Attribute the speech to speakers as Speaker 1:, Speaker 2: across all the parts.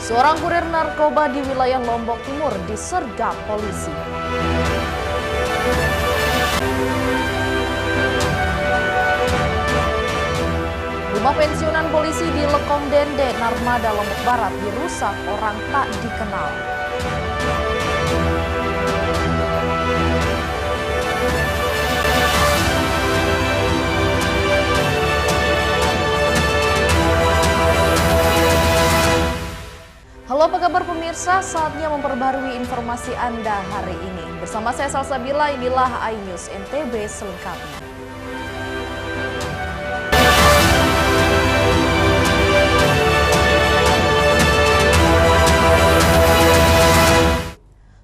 Speaker 1: Seorang kurir narkoba di wilayah Lombok Timur disergap polisi. Rumah pensiunan polisi di Lekong Dende, Narmada, Lombok Barat dirusak orang tak dikenal. Halo, apa kabar pemirsa? Saatnya memperbarui informasi Anda hari ini. Bersama saya Salsabila, inilah iNews NTB selengkapnya.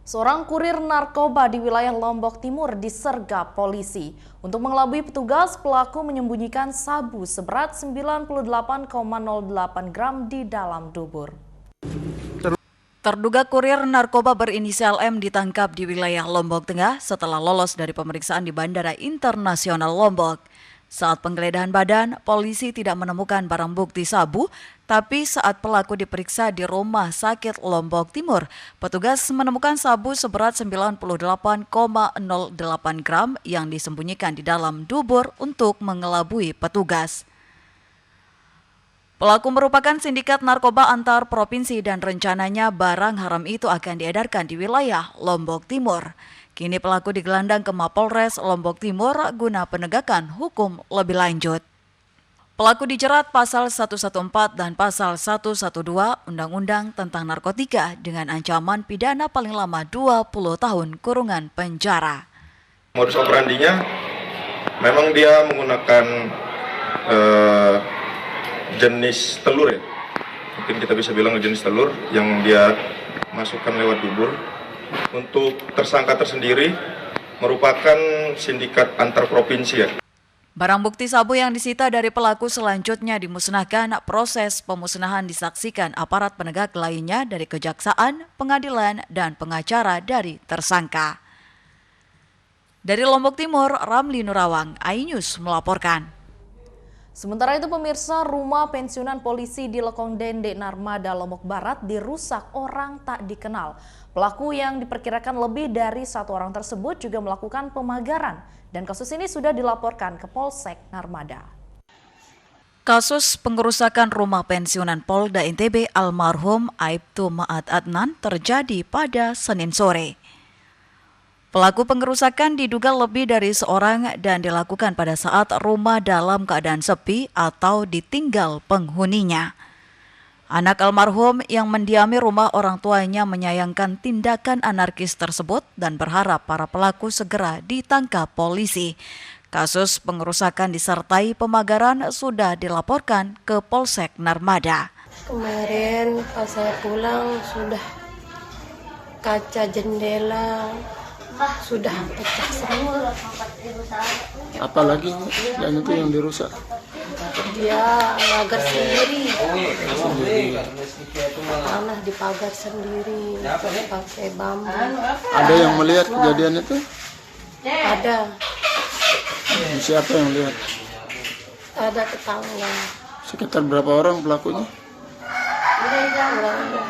Speaker 1: Seorang kurir narkoba di wilayah Lombok Timur disergap polisi. Untuk mengelabui petugas, pelaku menyembunyikan sabu seberat 98,08 gram di dalam dubur.
Speaker 2: Terduga kurir narkoba berinisial M ditangkap di wilayah Lombok Tengah setelah lolos dari pemeriksaan di Bandara Internasional Lombok. Saat penggeledahan badan, polisi tidak menemukan barang bukti sabu, tapi saat pelaku diperiksa di Rumah Sakit Lombok Timur, petugas menemukan sabu seberat 98,08 gram yang disembunyikan di dalam dubur untuk mengelabui petugas. Pelaku merupakan sindikat narkoba antar provinsi dan rencananya barang haram itu akan diedarkan di wilayah Lombok Timur. Kini pelaku digelandang ke Mapolres Lombok Timur guna penegakan hukum lebih lanjut. Pelaku dijerat pasal 114 dan pasal 112 Undang-Undang tentang Narkotika dengan ancaman pidana paling lama 20 tahun kurungan penjara.
Speaker 3: Modus operandinya memang dia menggunakan jenis telur ya. Mungkin kita bisa bilang jenis telur yang dia masukkan lewat dubur. Untuk tersangka tersendiri merupakan sindikat antar provinsi ya.
Speaker 2: Barang bukti sabu yang disita dari pelaku selanjutnya dimusnahkan. Proses pemusnahan disaksikan aparat penegak lainnya dari kejaksaan, pengadilan, dan pengacara dari tersangka. Dari Lombok Timur, Ramli Nurawang, iNews melaporkan.
Speaker 1: Sementara itu pemirsa, rumah pensiunan polisi di Lekong Dende, Narmada, Lombok Barat dirusak orang tak dikenal. Pelaku yang diperkirakan lebih dari satu orang tersebut juga melakukan pemagaran dan kasus ini sudah dilaporkan ke Polsek Narmada.
Speaker 2: Kasus pengerusakan rumah pensiunan Polda NTB almarhum Aibtu Ma'at Adnan terjadi pada Senin sore. Pelaku pengerusakan diduga lebih dari seorang dan dilakukan pada saat rumah dalam keadaan sepi atau ditinggal penghuninya. Anak almarhum yang mendiami rumah orang tuanya menyayangkan tindakan anarkis tersebut dan berharap para pelaku segera ditangkap polisi. Kasus pengerusakan disertai pemagaran sudah dilaporkan ke Polsek Narmada.
Speaker 4: Kemarin pas saya pulang sudah kaca jendela sudah pecah semua.
Speaker 5: Apalagi yang itu yang dirusak?
Speaker 4: Dia pagar sendiri. Tanah dipagar sendiri pakai bambu.
Speaker 5: Ada yang melihat kejadian itu?
Speaker 4: Ada.
Speaker 5: Siapa yang lihat?
Speaker 4: Ada tetangga.
Speaker 5: Sekitar berapa orang pelakunya?
Speaker 4: Berapa?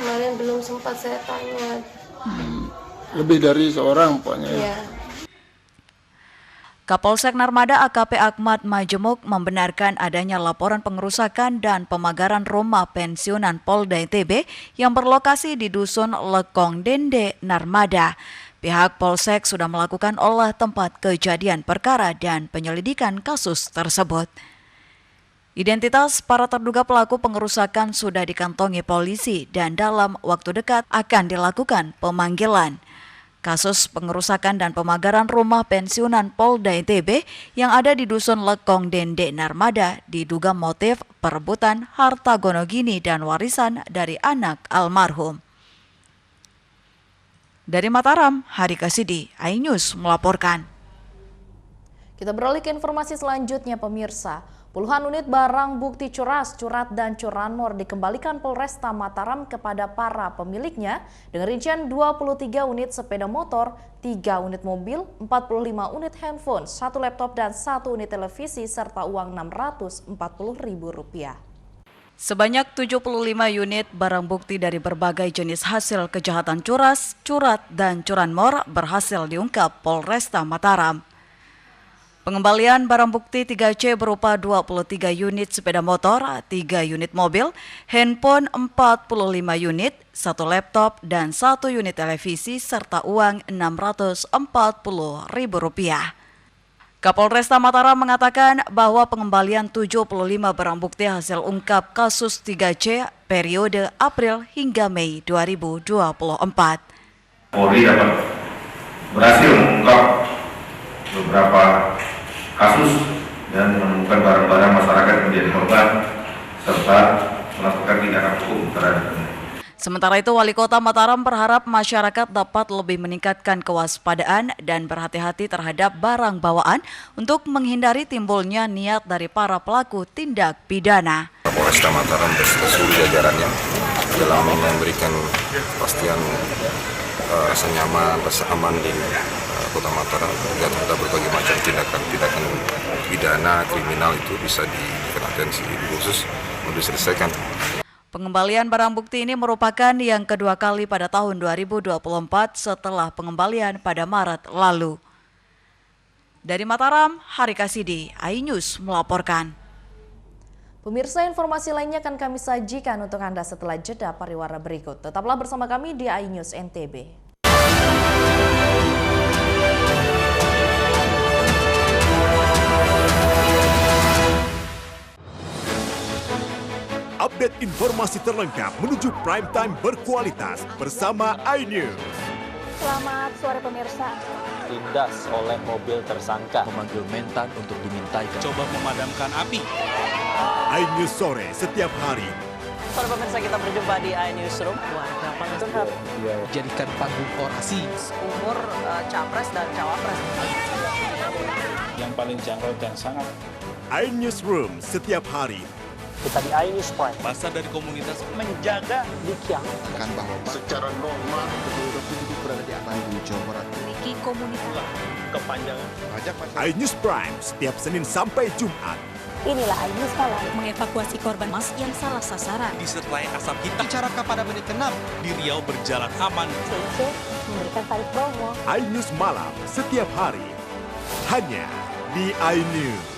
Speaker 4: Kemarin belum sempat saya tanya.
Speaker 5: Lebih dari seorang pokoknya.
Speaker 4: Ya.
Speaker 2: Kapolsek Narmada AKP Ahmad Majemuk membenarkan adanya laporan pengerusakan dan pemagaran rumah pensiunan Polda NTB yang berlokasi di Dusun Lekong Dende, Narmada. Pihak Polsek sudah melakukan olah tempat kejadian perkara dan penyelidikan kasus tersebut. Identitas para terduga pelaku pengerusakan sudah dikantongi polisi dan dalam waktu dekat akan dilakukan pemanggilan. Kasus pengerusakan dan pemagaran rumah pensiunan Polda NTB yang ada di Dusun Lekong Dende, Narmada diduga motif perebutan harta gonogini dan warisan dari anak almarhum. Dari Mataram, Hari Kasidi, iNews melaporkan.
Speaker 1: Kita beralih ke informasi selanjutnya pemirsa. Puluhan unit barang bukti curas, curat, dan curanmor dikembalikan Polresta Mataram kepada para pemiliknya dengan rincian 23 unit sepeda motor, 3 unit mobil, 45 unit handphone, 1 laptop, dan 1 unit televisi serta uang Rp640.000.
Speaker 2: Sebanyak 75 unit barang bukti dari berbagai jenis hasil kejahatan curas, curat, dan curanmor berhasil diungkap Polresta Mataram. Pengembalian barang bukti 3C berupa 23 unit sepeda motor, 3 unit mobil, handphone 45 unit, 1 laptop, dan 1 unit televisi serta uang Rp640.000. Kapolresta Mataram mengatakan bahwa pengembalian 75 barang bukti hasil ungkap kasus 3C periode April hingga Mei 2024.
Speaker 6: Polri dapat berhasil mengungkap beberapa kasus dan menemukan barang-barang masyarakat yang menjadi korban serta melakukan tindakan hukum terhadapnya.
Speaker 2: Sementara itu, Wali Kota Mataram berharap masyarakat dapat lebih meningkatkan kewaspadaan dan berhati-hati terhadap barang bawaan untuk menghindari timbulnya niat dari para pelaku tindak pidana.
Speaker 7: Polresta Mataram beserta seluruh jajarannya dalam memberikan kepastian rasa nyaman, rasa aman di Kota Mataram terhadap berbagai macam tindakan pidana, kriminal itu bisa diberikan atensi khusus untuk diselesaikan.
Speaker 2: Pengembalian barang bukti ini merupakan yang kedua kali pada tahun 2024 setelah pengembalian pada Maret lalu. Dari Mataram, Hari Kasidi, iNews melaporkan.
Speaker 1: Pemirsa, informasi lainnya akan kami sajikan untuk Anda setelah jeda pariwara berikut. Tetaplah bersama kami di iNews NTB.
Speaker 8: Update informasi terlengkap menuju prime time berkualitas bersama iNews.
Speaker 9: Selamat sore pemirsa.
Speaker 10: Tindas oleh mobil tersangka.
Speaker 11: Memanggil mentan untuk dimintai.
Speaker 12: Coba memadamkan api.
Speaker 8: iNews sore setiap hari.
Speaker 13: Sore pemirsa, kita berjumpa di iNewsroom. Warga panas
Speaker 11: jadikan panggung orasi.
Speaker 13: Umur capres dan cawapres.
Speaker 12: Yang paling jangkau dan sangat.
Speaker 8: iNewsroom setiap hari.
Speaker 10: Kita di iNews Prime.
Speaker 12: Masa dari komunitas
Speaker 10: menjaga Dikiang.
Speaker 5: Kan bahwa secara normal penduduk berada di Bandung, Jawa Barat.
Speaker 13: Memiliki komunitas.
Speaker 12: Kepanjangan.
Speaker 8: iNews Prime setiap Senin sampai Jumat.
Speaker 9: Inilah iNews Malam.
Speaker 14: Mengevakuasi korban mas yang salah sasaran.
Speaker 12: Disertai asap hitam. Bicarakan pada menit ke-6. Di Riau berjalan aman.
Speaker 9: CIC memberikan tarif promo.
Speaker 8: iNews Malam setiap hari. Hanya di iNews.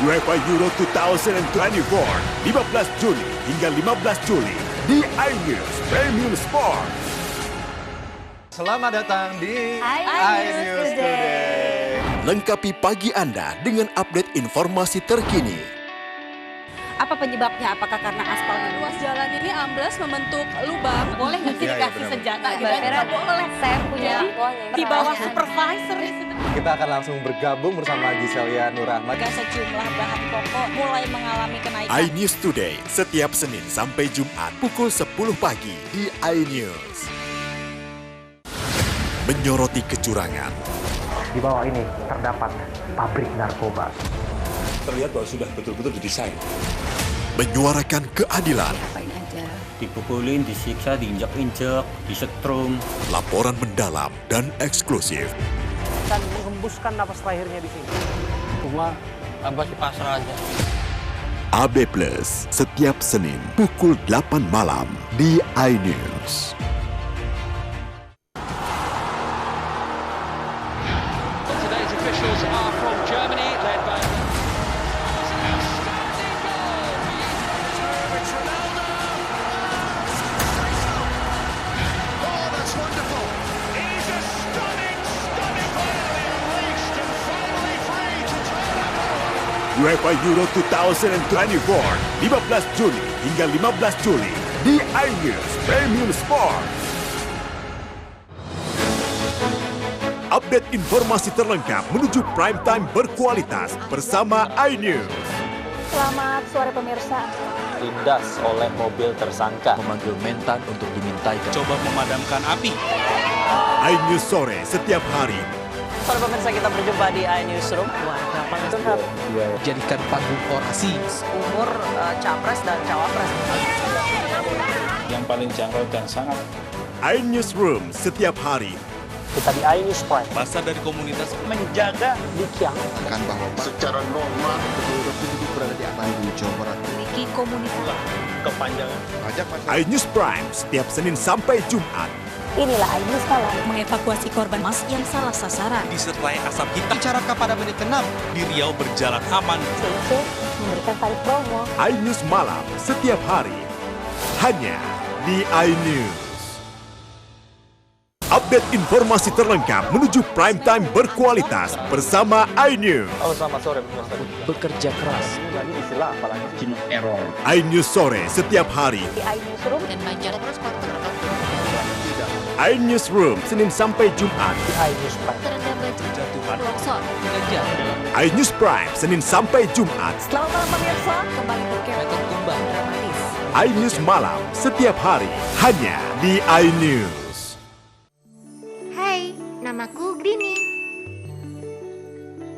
Speaker 8: UEFA Euro 2024, 15 Juli hingga 15 Juli di iNews Premium Sport.
Speaker 15: Selamat datang di iNews Today.
Speaker 8: Lengkapi pagi Anda dengan update informasi terkini.
Speaker 14: Apa penyebabnya? Apakah karena aspal ruas jalan ini ambles membentuk lubang? Boleh nggak sih dikasih senjata?
Speaker 9: Tidak boleh. Saya punya
Speaker 14: di bawah supervisor.
Speaker 15: Kita akan langsung bergabung bersama Giselia Nurahmat.
Speaker 14: Sejumlah bahan pokok mulai mengalami kenaikan.
Speaker 8: iNews Today setiap Senin sampai Jumat pukul 10 pagi di iNews. Menyoroti kecurangan.
Speaker 10: Di bawah ini terdapat pabrik narkoba.
Speaker 12: Terlihat bahwa sudah betul-betul didesain.
Speaker 8: Menyuarakan keadilan.
Speaker 11: Dipukulin, disiksa, diinjak-injak, disetrum.
Speaker 8: Laporan mendalam dan eksklusif.
Speaker 10: Dan menghembuskan napas terakhirnya di sini.
Speaker 11: Cuma abah di pasar aja.
Speaker 8: AB Plus setiap Senin pukul 8 malam di iNews.
Speaker 12: Today's officials are from Germany, led by
Speaker 8: UEFA Euro 2024, 15 Juni hingga 15 Juli di iNews Premium Sport. Update informasi terlengkap menuju prime time berkualitas bersama iNews.
Speaker 9: Selamat sore pemirsa.
Speaker 10: Tindas oleh mobil tersangka.
Speaker 11: Memanggil mentan untuk dimintai.
Speaker 12: coba memadamkan api.
Speaker 8: iNews sore setiap hari
Speaker 13: Sore pemirsa, kita berjumpa di iNewsroom. Warga Palestina
Speaker 11: Jadikan panggung orasi.
Speaker 13: umur capres dan cawapres.
Speaker 16: Yang paling jangkau dan sangat.
Speaker 8: iNewsroom setiap hari.
Speaker 10: Kita di iNews Prime.
Speaker 12: Masa dari komunitas
Speaker 10: Menjaga Dikiang.
Speaker 5: Kan bahwa secara normal betul-betul penduduk berada di Bandung, Jawa Barat.
Speaker 9: Memiliki komunitas.
Speaker 10: Kepanjangan.
Speaker 8: iNews Prime setiap Senin sampai Jumat.
Speaker 9: Inilah iNews Malam.
Speaker 14: Mengevakuasi korban
Speaker 2: Mas yang salah sasaran.
Speaker 12: disertai asap hitam. Bicarakan pada menit ke-6 di Riau berjalan aman.
Speaker 9: CIC memberikan tarif promo.
Speaker 8: iNews Malam setiap hari. Hanya di iNews. Update informasi terlengkap menuju prime time berkualitas bersama iNews.
Speaker 10: Halo, selamat sore pemirsa.
Speaker 11: Bekerja keras.
Speaker 10: Lagi istilah apa lagi?
Speaker 11: Error.
Speaker 8: iNews sore setiap hari.
Speaker 9: Di iNewsroom
Speaker 2: Dan banjar terus
Speaker 8: iNewsroom Senin sampai Jumat.
Speaker 10: Di iNews Prime.
Speaker 2: terendam banjir, longsor.
Speaker 8: iNews Prime Senin sampai Jumat.
Speaker 9: Selamat malam pemirsa, kembali berkembang dramatis.
Speaker 8: iNews Malam setiap hari hanya di iNews.
Speaker 17: Hai, namaku Grini.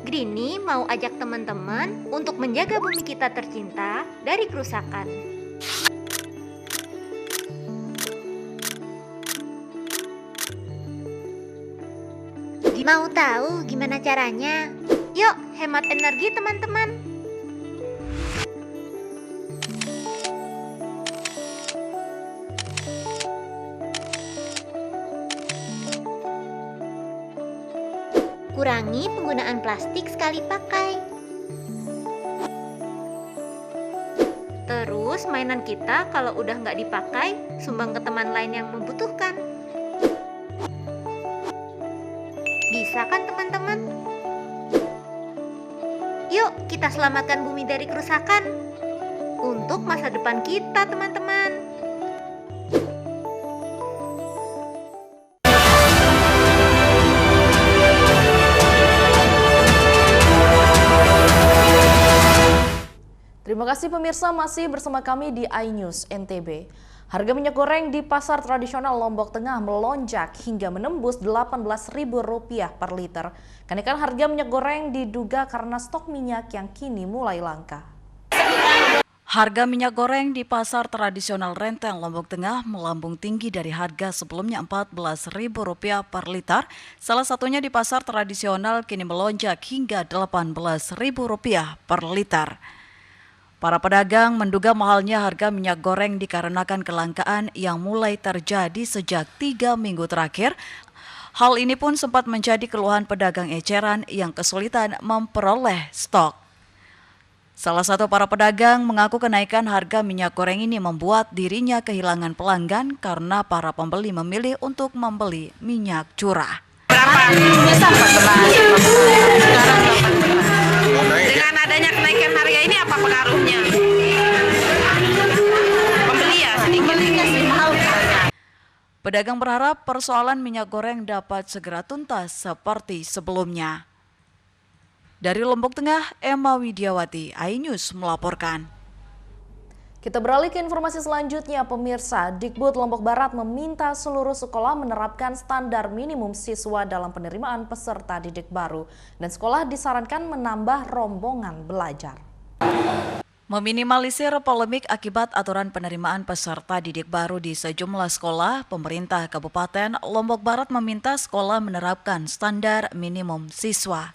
Speaker 17: Grini mau ajak teman-teman untuk menjaga bumi kita tercinta dari kerusakan. Mau tahu gimana caranya? Yuk, hemat energi teman-teman. Kurangi penggunaan plastik sekali pakai. Terus mainan kita kalau udah nggak dipakai, sumbang ke teman lain yang membutuhkan. Bisa kan teman-teman? Yuk kita selamatkan bumi dari kerusakan untuk masa depan kita teman-teman.
Speaker 1: Terima kasih pemirsa masih bersama kami di iNews NTB. Harga minyak goreng di pasar tradisional Lombok Tengah melonjak hingga menembus Rp18.000 per liter. Kenaikan harga minyak goreng diduga karena stok minyak yang kini mulai langka.
Speaker 2: Harga minyak goreng di pasar tradisional Renteng Lombok Tengah melambung tinggi dari harga sebelumnya Rp14.000 per liter. Salah satunya di pasar tradisional kini melonjak hingga Rp18.000 per liter. Para pedagang menduga mahalnya harga minyak goreng dikarenakan kelangkaan yang mulai terjadi sejak 3 minggu terakhir. Hal ini pun sempat menjadi keluhan pedagang eceran yang kesulitan memperoleh stok. Salah satu para pedagang mengaku kenaikan harga minyak goreng ini membuat dirinya kehilangan pelanggan karena para pembeli memilih untuk membeli minyak curah.
Speaker 18: Dengan adanya kenaikan harga ini apa pengaruhnya? Pembeli ya, sedikitnya sih mahal.
Speaker 2: Pedagang berharap persoalan minyak goreng dapat segera tuntas seperti sebelumnya. Dari Lombok Tengah, Emma Widiawati, iNews melaporkan.
Speaker 1: Kita beralih ke informasi selanjutnya, pemirsa. Dikbud Lombok Barat meminta seluruh sekolah menerapkan standar minimum siswa dalam penerimaan peserta didik baru, dan sekolah disarankan menambah rombongan belajar.
Speaker 2: Meminimalisir polemik akibat aturan penerimaan peserta didik baru di sejumlah sekolah, pemerintah Kabupaten Lombok Barat meminta sekolah menerapkan standar minimum siswa.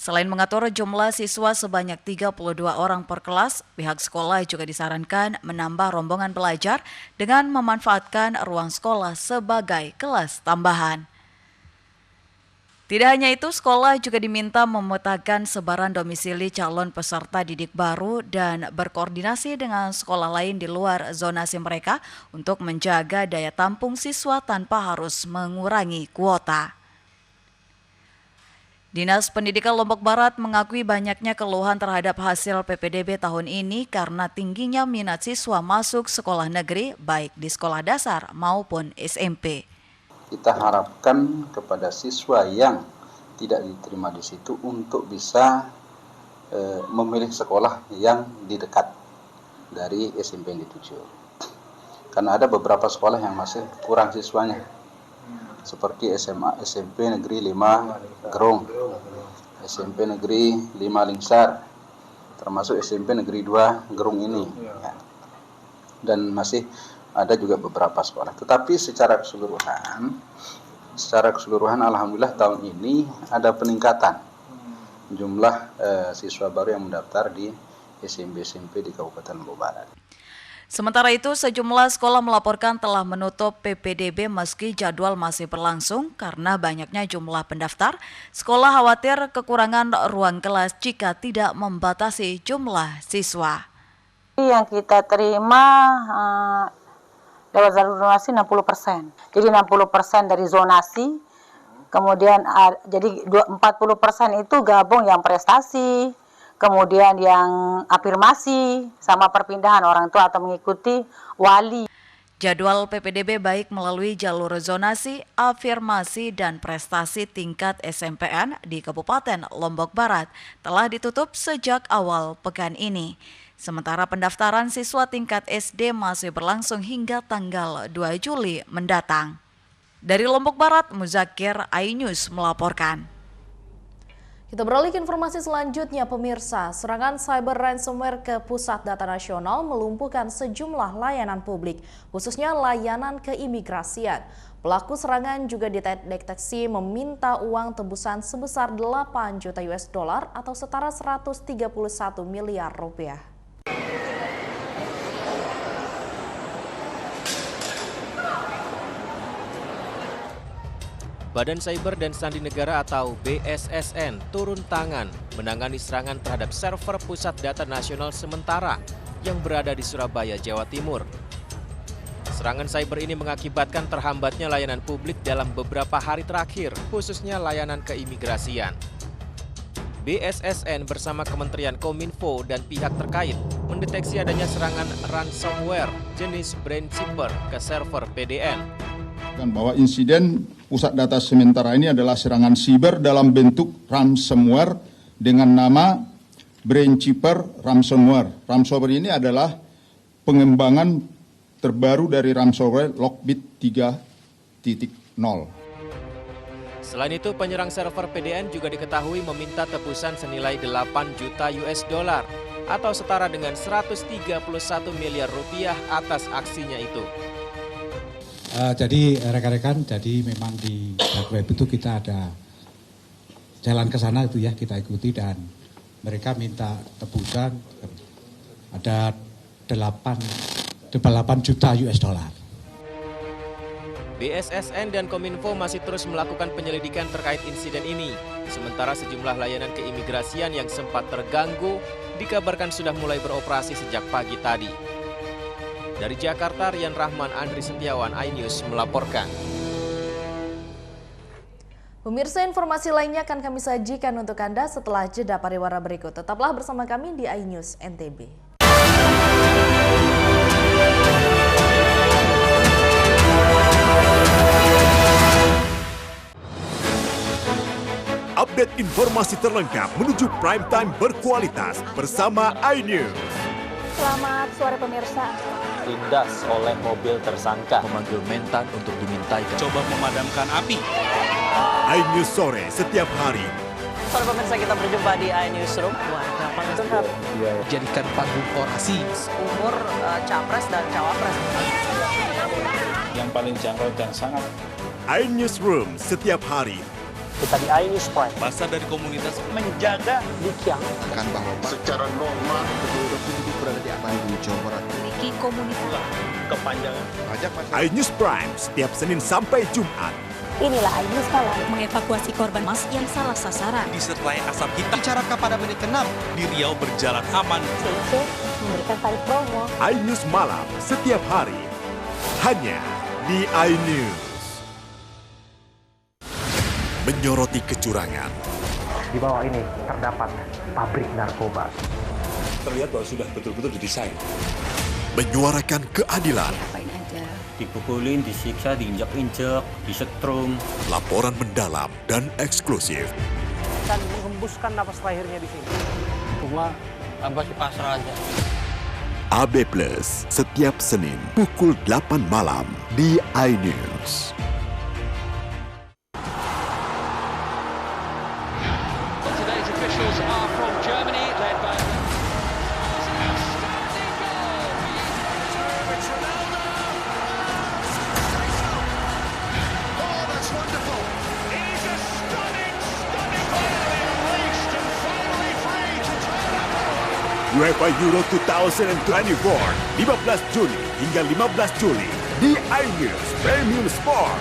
Speaker 2: Selain mengatur jumlah siswa sebanyak 32 orang per kelas, pihak sekolah juga disarankan menambah rombongan belajar dengan memanfaatkan ruang sekolah sebagai kelas tambahan. Tidak hanya itu, sekolah juga diminta memetakan sebaran domisili calon peserta didik baru dan berkoordinasi dengan sekolah lain di luar zonasi mereka untuk menjaga daya tampung siswa tanpa harus mengurangi kuota. Dinas Pendidikan Lombok Barat mengakui banyaknya keluhan terhadap hasil PPDB tahun ini karena tingginya minat siswa masuk sekolah negeri baik di sekolah dasar maupun SMP.
Speaker 19: Kita harapkan kepada siswa yang tidak diterima di situ untuk bisa memilih sekolah yang di dekat dari SMP yang dituju. Karena ada beberapa sekolah yang masih kurang siswanya. seperti SMA SMP Negeri 5 Gerung, SMP Negeri 5 Lingsar, termasuk SMP Negeri 2 Gerung ini. Ya. Dan masih ada juga beberapa sekolah. Tetapi secara keseluruhan alhamdulillah tahun ini ada peningkatan jumlah siswa baru yang mendaftar di SMP-SMP di Kabupaten Lombok Barat.
Speaker 2: Sementara itu, sejumlah sekolah melaporkan telah menutup PPDB meski jadwal masih berlangsung karena banyaknya jumlah pendaftar. Sekolah khawatir kekurangan ruang kelas jika tidak membatasi jumlah siswa.
Speaker 20: Yang kita terima lewat jalur zonasi 60%. Jadi 60% dari zonasi, kemudian jadi 40% itu gabung yang prestasi, kemudian yang afirmasi sama perpindahan orang tua atau mengikuti wali.
Speaker 2: Jadwal PPDB baik melalui jalur zonasi, afirmasi, dan prestasi tingkat SMPN di Kabupaten Lombok Barat telah ditutup sejak awal pekan ini. Sementara pendaftaran siswa tingkat SD masih berlangsung hingga tanggal 2 Juli mendatang. Dari Lombok Barat, Muzakir, iNews melaporkan.
Speaker 1: Kita beralih ke informasi selanjutnya, pemirsa. Serangan cyber ransomware ke Pusat Data Nasional melumpuhkan sejumlah layanan publik, khususnya layanan keimigrasian. Pelaku serangan juga dideteksi meminta uang tebusan sebesar 8 juta US dollar atau setara 131 miliar rupiah.
Speaker 21: Badan Cyber dan Sandi Negara atau BSSN turun tangan menangani serangan terhadap server Pusat Data Nasional sementara yang berada di Surabaya, Jawa Timur. Serangan cyber ini mengakibatkan terhambatnya layanan publik dalam beberapa hari terakhir, khususnya layanan keimigrasian. BSSN bersama Kementerian Kominfo dan pihak terkait mendeteksi adanya serangan ransomware jenis Brainchipper ke server PDN.
Speaker 22: Dan bahwa insiden Pusat Data sementara ini adalah serangan siber dalam bentuk ransomware dengan nama Brainchipper ransomware. Ransomware ini adalah pengembangan terbaru dari ransomware Lockbit 3.0.
Speaker 21: Selain itu, penyerang server PDN juga diketahui meminta tebusan senilai 8 juta US dollar atau setara dengan 131 miliar rupiah atas aksinya itu.
Speaker 23: Jadi rekan-rekan, jadi memang di dark web itu kita ada jalan ke sana itu ya, kita ikuti dan mereka minta tebusan ada 8 juta US dollar.
Speaker 21: BSSN dan Kominfo masih terus melakukan penyelidikan terkait insiden ini. Sementara sejumlah layanan keimigrasian yang sempat terganggu dikabarkan sudah mulai beroperasi sejak pagi tadi. Dari Jakarta, Rian Rahman, Andri Setiawan, iNews melaporkan.
Speaker 1: Pemirsa, informasi lainnya akan kami sajikan untuk Anda setelah jeda pariwara berikut. Tetaplah bersama kami di iNews NTB.
Speaker 8: Update informasi terlengkap menuju prime time berkualitas bersama iNews.
Speaker 24: Selamat sore pemirsa.
Speaker 11: Ditindas oleh mobil tersangka, memanggil mentan untuk dimintai coba memadamkan api.
Speaker 8: iNews sore setiap hari.
Speaker 13: Sore pemirsa, kita berjumpa di iNewsroom. Warga paling lengkap.
Speaker 11: Jadikan panggung orasi.
Speaker 13: Umur capres dan cawapres.
Speaker 16: Yang paling jangkau dan sangat.
Speaker 8: iNewsroom setiap hari.
Speaker 10: Kita di iNews Prime.
Speaker 12: Masa dari komunitas
Speaker 10: menjaga Dikyang.
Speaker 5: Akan bahwa secara normal betul-betul berada di tanggung Jawa Barat.
Speaker 14: Memiliki komunitas.
Speaker 12: kepanjangan.
Speaker 8: iNews Prime setiap Senin sampai Jumat.
Speaker 24: Inilah iNews Malam.
Speaker 14: Mengevakuasi korban mas yang salah sasaran.
Speaker 12: Disertai asap hitam. Bicarakan pada menit ke-6. Di Riau berjalan aman.
Speaker 24: CIC memberikan tarif promo.
Speaker 8: iNews Malam setiap hari. Hanya di iNews. Menyoroti kecurangan.
Speaker 10: Di bawah ini terdapat pabrik narkoba.
Speaker 25: Terlihat bahwa sudah betul-betul didesain.
Speaker 8: Menyuarakan keadilan.
Speaker 26: Dipukulin, disiksa, diinjak-injak, disetrum.
Speaker 8: Laporan mendalam dan eksklusif.
Speaker 10: Dan menghembuskan napas terakhirnya di sini.
Speaker 26: Cuma abah si pasrah aja.
Speaker 8: AB Plus setiap Senin pukul 8 malam di iNews. UEFA Euro 2024, 15 Juni hingga 15 Juli di iNews Premium Sport.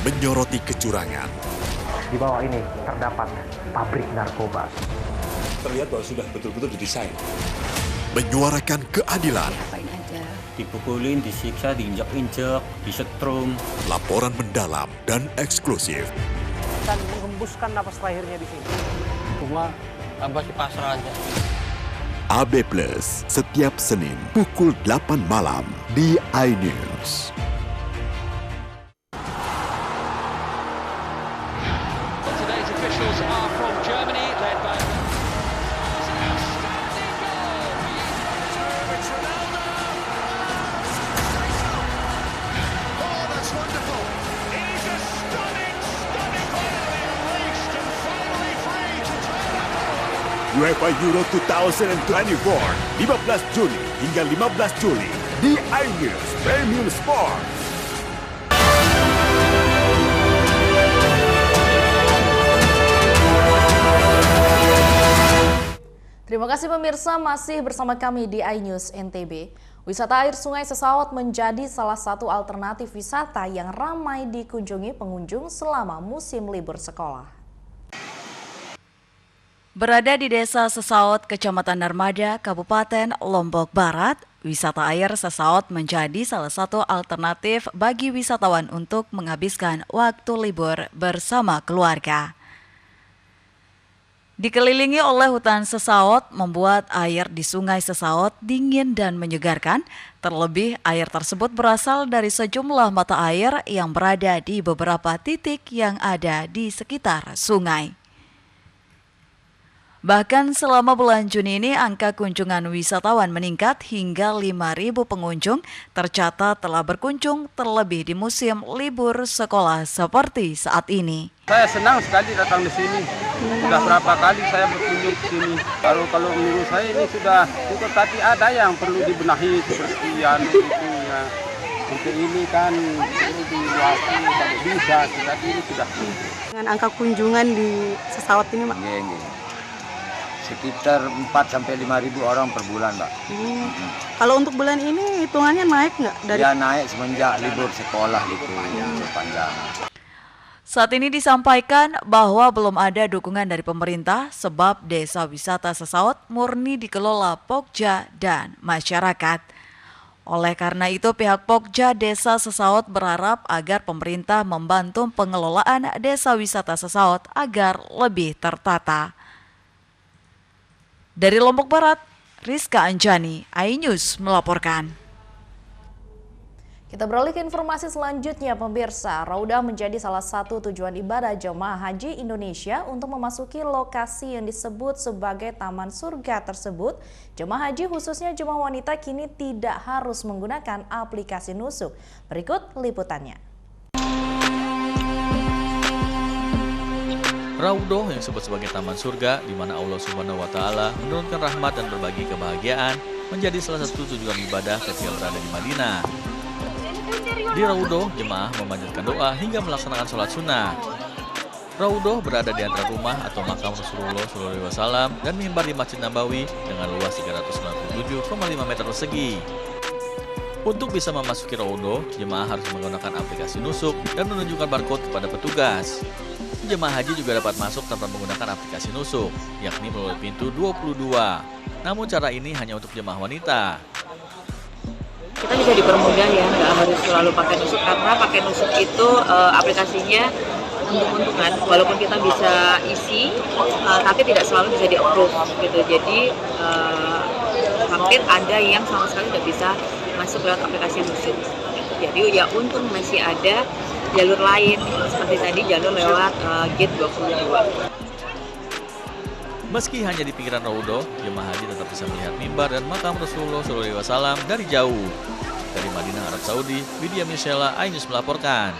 Speaker 8: Menyoroti kecurangan.
Speaker 10: Di bawah ini terdapat pabrik narkoba.
Speaker 25: Terlihat bahwa sudah betul-betul didesain.
Speaker 8: Menyuarakan keadilan.
Speaker 26: Dipukulin, disiksa, diinjak-injak, disetrum.
Speaker 8: Laporan mendalam dan eksklusif.
Speaker 10: Dan menghembuskan napas terakhirnya di sini.
Speaker 26: Cuma abah sih pasrah aja.
Speaker 8: AB Plus setiap Senin pukul 8 malam di iNews.
Speaker 3: Today's officials are from Germany, led by
Speaker 8: UEFA Euro 2024, 15 Juni hingga 15 Juli di iNews Premium Sport.
Speaker 1: Terima kasih pemirsa masih bersama kami di iNews NTB. Wisata air Sungai Sesaut menjadi salah satu alternatif wisata yang ramai dikunjungi pengunjung selama musim libur sekolah.
Speaker 2: Berada di Desa Sesaut, Kecamatan Narmada, Kabupaten Lombok Barat, wisata air Sesaut menjadi salah satu alternatif bagi wisatawan untuk menghabiskan waktu libur bersama keluarga. Dikelilingi oleh hutan Sesaut, membuat air di Sungai Sesaut dingin dan menyegarkan. Terlebih, air tersebut berasal dari sejumlah mata air yang berada di beberapa titik yang ada di sekitar sungai. Bahkan selama bulan Juni ini, angka kunjungan wisatawan meningkat hingga 5.000 pengunjung tercatat telah berkunjung terlebih di musim libur sekolah seperti saat ini.
Speaker 26: Saya senang sekali datang di sini. Sudah berapa kali saya berkunjung ke sini. Kalau menurut saya ini sudah cukup, tapi ada yang perlu dibenahi seperti yang itu ya. Untuk ini kan perlu diluasi kalau bisa, tapi ini sudah.
Speaker 14: Dengan angka kunjungan di Sesaut ini, Pak?
Speaker 26: Sekitar 4-5 ribu orang per bulan, Mbak.
Speaker 14: Kalau untuk bulan ini hitungannya naik nggak?
Speaker 26: Ya naik semenjak libur sekolah itu yang panjang.
Speaker 2: Saat ini disampaikan bahwa belum ada dukungan dari pemerintah sebab Desa Wisata Sesaut murni dikelola Pokja dan masyarakat. Oleh karena itu pihak Pokja Desa Sesaut berharap agar pemerintah membantu pengelolaan Desa Wisata Sesaut agar lebih tertata. Dari Lombok Barat, Rizka Anjani, iNews melaporkan.
Speaker 1: Kita beralih ke informasi selanjutnya, pemirsa. Raudah menjadi salah satu tujuan ibadah jemaah haji Indonesia untuk memasuki lokasi yang disebut sebagai Taman Surga tersebut. Jemaah haji khususnya jemaah wanita kini tidak harus menggunakan aplikasi nusuk. Berikut liputannya.
Speaker 11: Raudah yang disebut sebagai Taman Surga, di mana Allah Subhanahu wa Ta'ala menurunkan rahmat dan berbagi kebahagiaan, menjadi salah satu tujuan ibadah ketika berada di Madinah. Di Raudah, jemaah memanjatkan doa hingga melaksanakan sholat sunnah. Raudah berada di antara rumah atau makam Rasulullah SAW dan mimbar di Masjid Nabawi dengan luas 397,5 meter persegi. Untuk bisa memasuki Raudah, jemaah harus menggunakan aplikasi nusuk dan menunjukkan barcode kepada petugas. Jemaah haji juga dapat masuk tanpa menggunakan aplikasi nusuk, yakni melalui pintu 22. Namun cara ini hanya untuk jemaah wanita.
Speaker 20: Kita bisa dipermudah ya, nggak harus selalu pakai nusuk, karena pakai nusuk itu aplikasinya untung-untungan, walaupun kita bisa isi, tapi tidak selalu bisa di-approve gitu. Jadi hampir ada yang sama sekali tidak bisa masuk lewat aplikasi nusuk. Jadi ya untung masih ada jalur lain, seperti tadi jalur lewat gate 22.
Speaker 11: Meski hanya di pinggiran Raudah, jemaah haji tetap bisa melihat mimbar dan makam Rasulullah SAW dari jauh. Dari Madinah, Arab Saudi, Widya Michela, iNews melaporkan.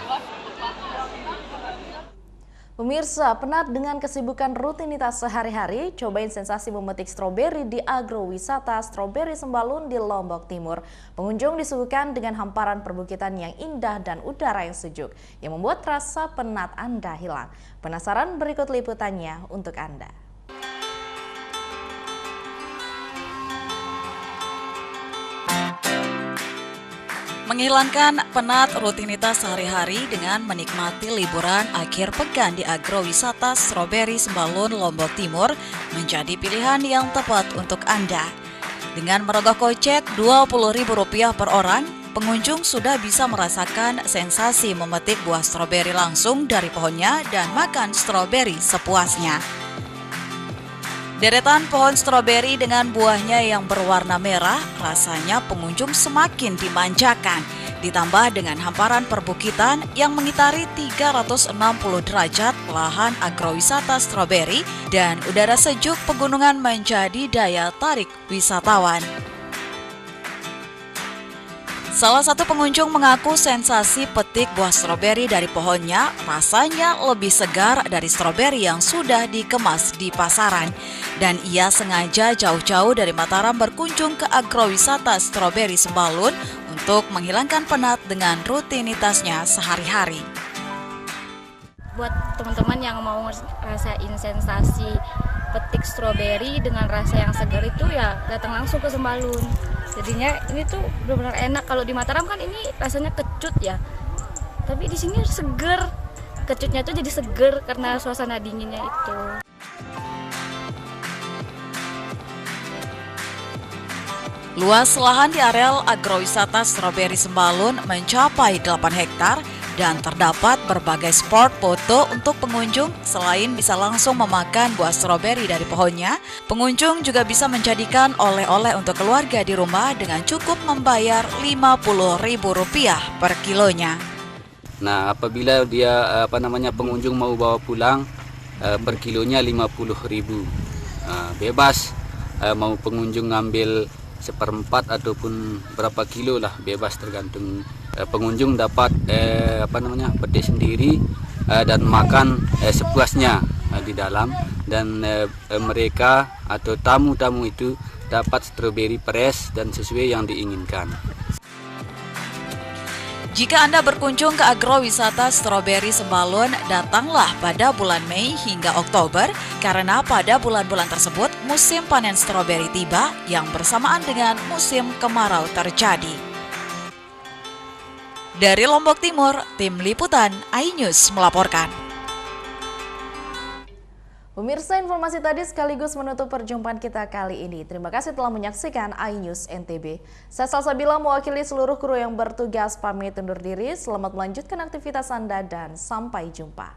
Speaker 1: Pemirsa, penat dengan kesibukan rutinitas sehari-hari, cobain sensasi memetik stroberi di agrowisata Stroberi Sembalun di Lombok Timur. Pengunjung disuguhkan dengan hamparan perbukitan yang indah dan udara yang sejuk, yang membuat rasa penat Anda hilang. Penasaran? Berikut liputannya untuk Anda.
Speaker 2: Menghilangkan penat rutinitas sehari-hari dengan menikmati liburan akhir pekan di agrowisata Stroberi Sembalun, Lombok Timur menjadi pilihan yang tepat untuk Anda. Dengan merogoh kocek Rp20.000 per orang, pengunjung sudah bisa merasakan sensasi memetik buah stroberi langsung dari pohonnya dan makan stroberi sepuasnya. Deretan pohon stroberi dengan buahnya yang berwarna merah, rasanya pengunjung semakin dimanjakan. Ditambah dengan hamparan perbukitan yang mengitari 360 derajat lahan agrowisata stroberi dan udara sejuk pegunungan menjadi daya tarik wisatawan. Salah satu pengunjung mengaku sensasi petik buah stroberi dari pohonnya rasanya lebih segar dari stroberi yang sudah dikemas di pasaran. Dan ia sengaja jauh-jauh dari Mataram berkunjung ke agrowisata Stroberi Sembalun untuk menghilangkan penat dengan rutinitasnya sehari-hari.
Speaker 4: Buat teman-teman yang mau ngerasain sensasi petik stroberi dengan rasa yang segar itu ya datang langsung ke Sembalun. Jadinya ini tuh benar-benar enak. Kalau di Mataram kan ini rasanya kecut ya, tapi di sini seger. Kecutnya tuh jadi seger karena suasana dinginnya itu.
Speaker 2: Luas lahan di areal agrowisata Stroberi Sembalun mencapai 8 hektar dan terdapat berbagai spot foto untuk pengunjung. Selain bisa langsung memakan buah stroberi dari pohonnya, pengunjung juga bisa menjadikan oleh-oleh untuk keluarga di rumah dengan cukup membayar Rp50.000 per kilonya.
Speaker 6: Nah, apabila dia pengunjung mau bawa pulang per kilonya Rp50.000. Bebas mau pengunjung ngambil seperempat ataupun berapa kilo lah, bebas tergantung. Pengunjung dapat petik sendiri dan makan sepuasnya di dalam, dan mereka atau tamu-tamu itu dapat stroberi fresh dan sesuai yang diinginkan.
Speaker 2: Jika Anda berkunjung ke agrowisata Stroberi Sembalun, datanglah pada bulan Mei hingga Oktober, karena pada bulan-bulan tersebut musim panen stroberi tiba yang bersamaan dengan musim kemarau terjadi. Dari Lombok Timur, Tim Liputan iNews melaporkan.
Speaker 1: Pemirsa, informasi tadi sekaligus menutup perjumpaan kita kali ini. Terima kasih telah menyaksikan iNews NTB. Saya Salsabila mewakili seluruh kru yang bertugas pamit undur diri. Selamat melanjutkan aktivitas Anda dan sampai jumpa.